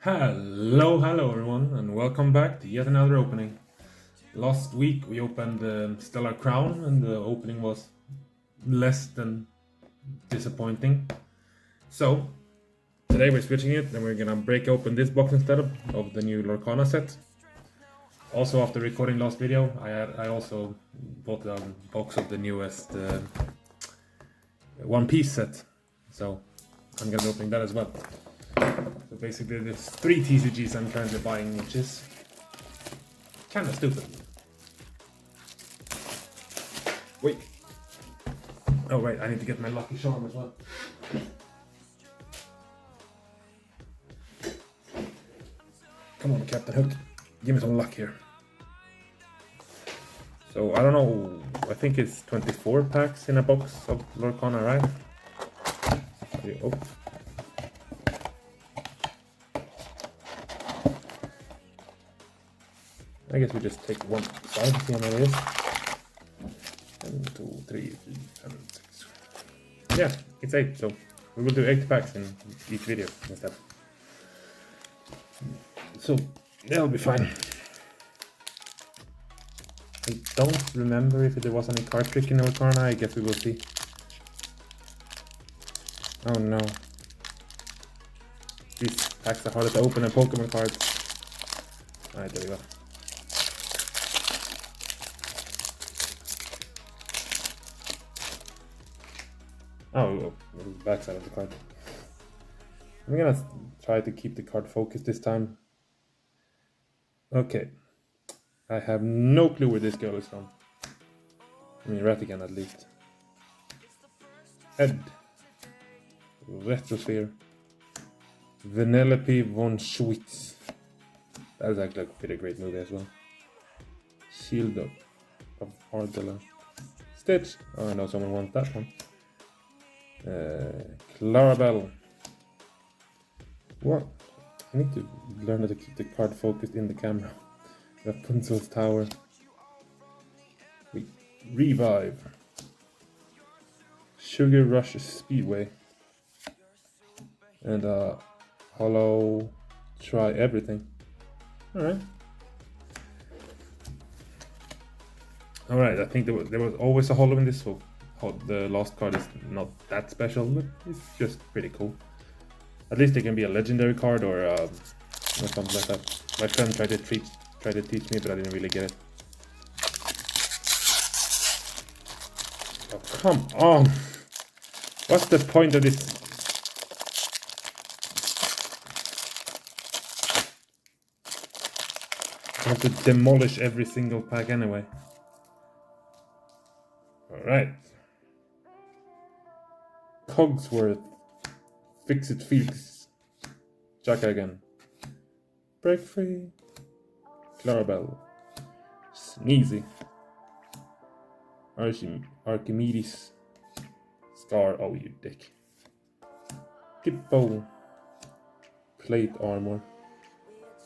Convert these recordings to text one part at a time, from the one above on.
Hello everyone, and welcome back to yet another opening. Last week we opened Stellar Crown, and the opening was less than disappointing. So today we're switching it, and we're gonna break open this box instead of the new Lorcana set. Also, after recording last video, I also bought a box of the newest One Piece set, so I'm gonna be opening that as well. So basically there's 3 TCGs I'm currently buying, which is kind of stupid. Wait. Oh right, I need to get my lucky charm as well. Come on, Captain Hook. Give me some luck here. So I don't know, I think it's 24 packs in a box of Lorcana, right? Oh. I guess we just take one side, see how many it is. 1, 2, 3, 4, 5, 6. Yeah, it's 8, so we will do 8 packs in each video instead. So that'll be fine. I don't remember if there was any card trick in Lorcana. I guess we will see. Oh no. These packs are harder to open than Pokemon cards. Alright, there we go. Oh, the backside of the card. I'm gonna try to keep the card focused this time. Okay. I have no clue where this girl is from. I mean, Ratigan at least. Ed. Retrosphere. Vanellope von Schwitz. That is actually a pretty great movie as well. Shield of Ardella. Stitch. Oh, I know someone wants that one. Clarabelle. What? I need to learn how to keep the card focused in the camera. Rapunzel's Tower. Revive. Sugar Rush Speedway. And Hollow Try Everything. Alright. Alright, I think there was always a hollow in this, so the last card is not that special, but it's just pretty cool. At least it can be a legendary card or something like that. My friend tried to teach me, but I didn't really get it. Oh, come on! What's the point of this? I have to demolish every single pack anyway. Alright. Cogsworth. Fix-It Felix. Jacka again. Break Free. Clarabelle. Sneezy. Archimedes. Scar. Oh, you dick. Hippo. Plate Armor.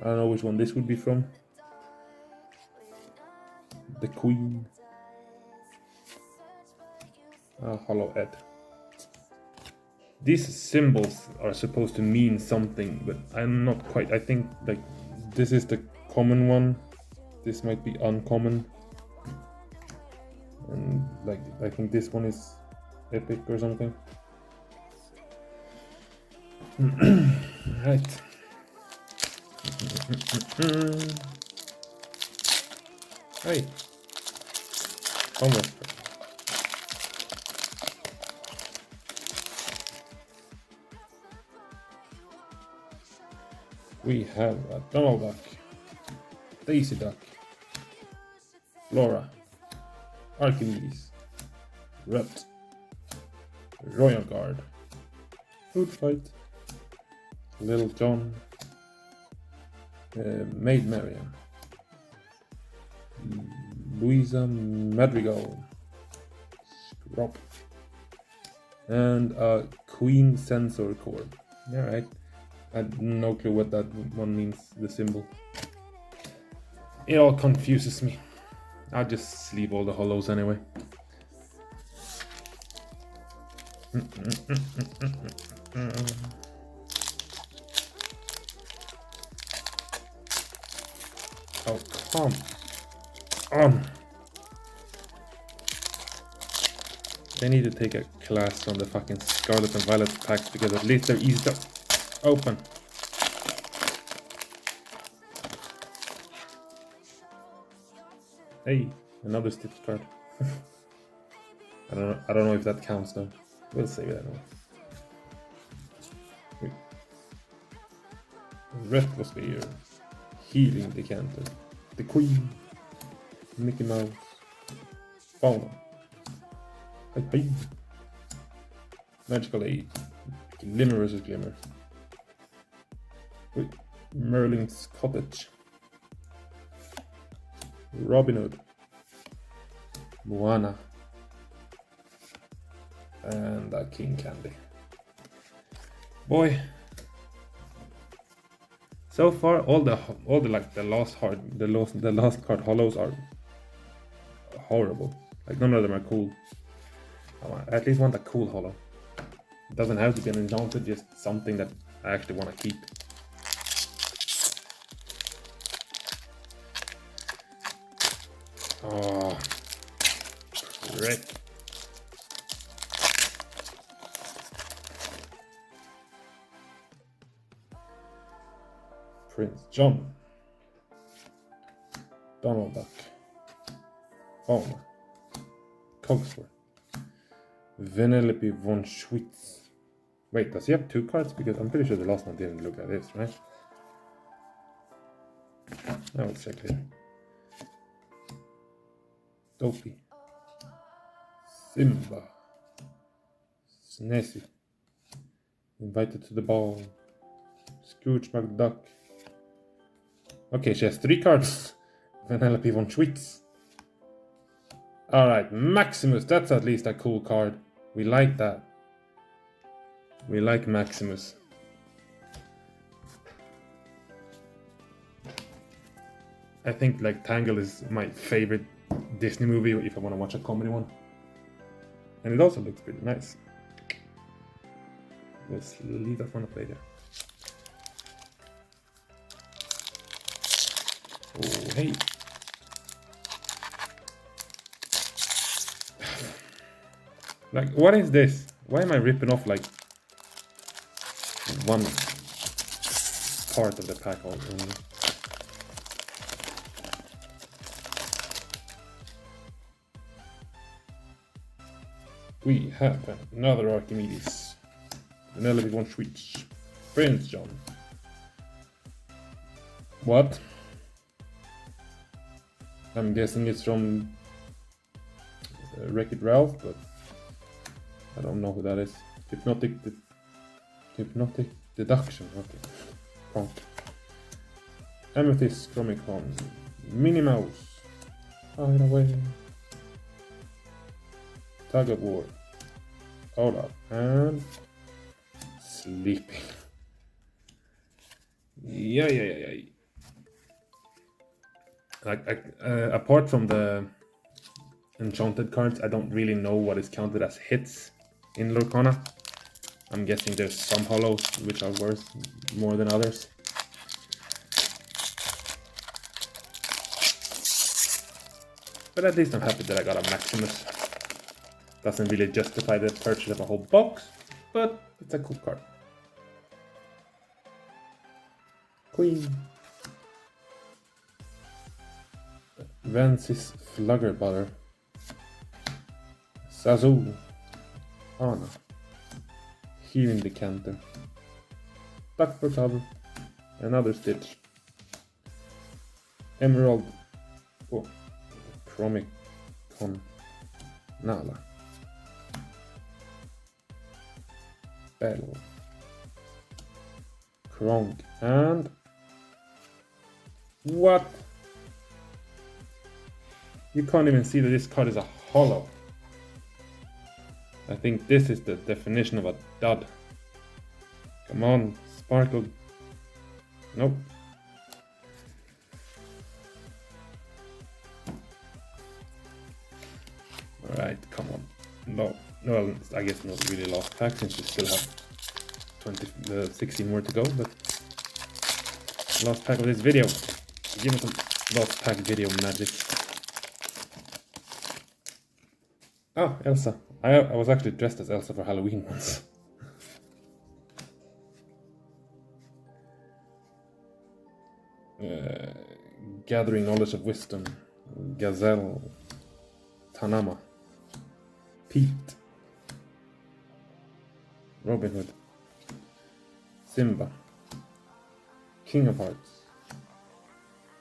I don't know which one this would be from. The Queen. Hollow Ed. These symbols are supposed to mean something, but I'm not quite. I think like this is the common one. This might be uncommon. And like I think this one is epic or something. Right. Hey. Almost. We have a Donald Duck, Daisy Duck, Flora, Archimedes, Rut, Royal Guard, Food Fight, Little John, Maid Marian, Louisa Madrigal, Scrop, and a Queen Sensor Core. Alright. I have no clue what that one means, the symbol. It all confuses me. I'll just sleeve all the hollows anyway. Oh, come on. They need to take a class on the fucking Scarlet and Violet packs because at least they're easy to open. Hey, another Stitch card. I don't know if that counts though. We'll save it anyway. Wait. Retrosphere. Healing Decanter. The Queen. Mickey Mouse. Fauna. Hey. Magical Aid. Glimmer vs. Glimmer. Wait. Merlin's Cottage. Robin Hood. Moana. And a King Candy. Boy. So far, all the like the last card hollows are horrible. Like none of them are cool. I at least want a cool hollow. It doesn't have to be an enchanted, just something that I actually want to keep. Oh, frick. Prince John. Donald Duck. Fauna. Cogsworth. Vanellope von Schwitz. Wait, does he have two cards? Because I'm pretty sure the last one didn't look like this, right? I will check later. Dopey. Simba. Snazzy. Invited to the ball. Scrooge McDuck. Okay, she has three cards. Vanellope von Schwitz. Alright, Maximus. That's at least a cool card. We like that. We like Maximus. I think like Tangle is my favorite Disney movie if I want to watch a comedy one. And it also looks pretty nice. Let's leave that one up later. Oh, hey. Like, what is this? Why am I ripping off like one part of the pack already? We have another Archimedes. Vanellope von Schwitz. Prince John. What? I'm guessing it's from Wreck-It Ralph, but I don't know who that is. Hypnotic Deduction. Okay. Pronk. Amethyst Chromicon. Minnie Mouse. Hide away. Tug of War. Olaf. And Sleeping. Yeah. Like, apart from the enchanted cards, I don't really know what is counted as hits in Lorcana. I'm guessing there's some hollows which are worth more than others. But at least I'm happy that I got a Maximus. Doesn't really justify the purchase of a whole box, but it's a cool card. Queen. Vensis Fluggerbutter. Zazu. Anna. Healing Decanter. Duck for cover. Another Stitch. Emerald. Oh. Chromicon. Nala. Bell. Kronk. And... what? You can't even see that this card is a hollow. I think this is the definition of a dud. Come on, sparkle. Nope. Alright, come on. No, well, I guess not really last pack since we still have 16 more to go, but last pack of this video. Give me some Lost pack video magic. Oh, Elsa. I was actually dressed as Elsa for Halloween once. Gathering knowledge of wisdom. Gazelle. Tanama. Pete. Robin Hood. Simba. King of Hearts.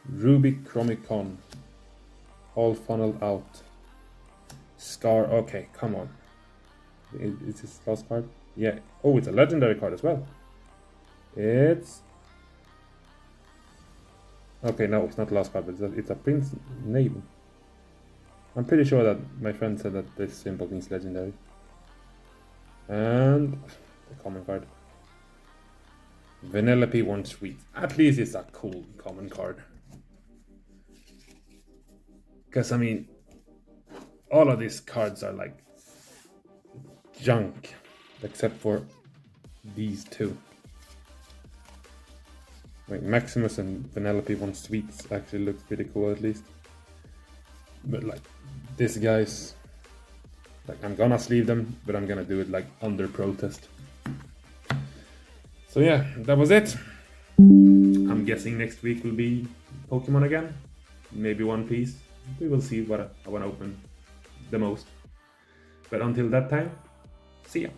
Ruby Chromicon. All funneled out. Scar. Okay, come on. Is this last card? Yeah. Oh, it's a legendary card as well. It's... Okay, no, it's not the last card, but it's a Prince name. I'm pretty sure that my friend said that this symbol means legendary. And the common card. Vanellope 1 Sweet. At least it's a cool common card. Because, I mean, all of these cards are like junk, except for these two. Like Maximus and Vanellope 1 Sweets actually looks pretty cool at least. But like this guy's, like I'm gonna sleeve them, but I'm gonna do it like under protest. So yeah, that was it. I'm guessing next week will be Pokemon again. Maybe One Piece. We will see what I want to open the most. But until that time, see ya.